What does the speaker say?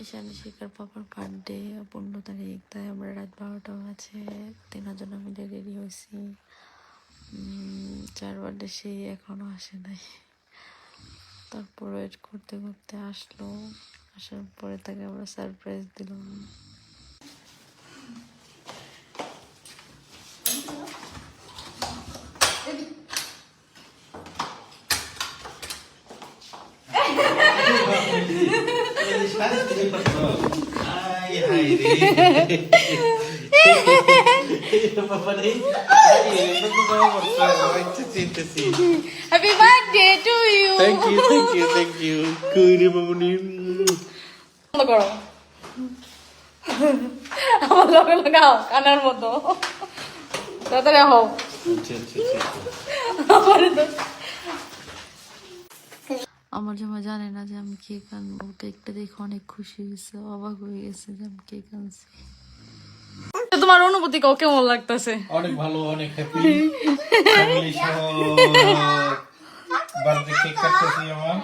ঈশান শিকার পাপার বার্থডে 15 তারিখ, তাই আমরা রাত 12টা আছে 3 জনে মিলে রেডি হয়েছি। যার বার্থডে সেই এখনো আসে নাই, তারপর ওয়েট করতে করতে আসলো। আসার পরে তাকে আমরা সারপ্রাইজ দিলাম। Happy birthday to you. Thank you. Kuiri mamuni. বন্ধ করো। আমার লগে লাগাও কানের মতো। তাড়াতাড়ি হও। আমার জামা জানে না যে আমি কেক আনবো। কেকটা দেখে অনেক খুশি হয়েছে, অবাক হয়ে গেছে যে আমি কেক আনছি। তোমার অনুভূতি কেমন লাগতেছে? অনেক ভালো, অনেক হ্যাপি। ফ্যামিলি সহ বার্থডে কেক কাটতেছি আমার।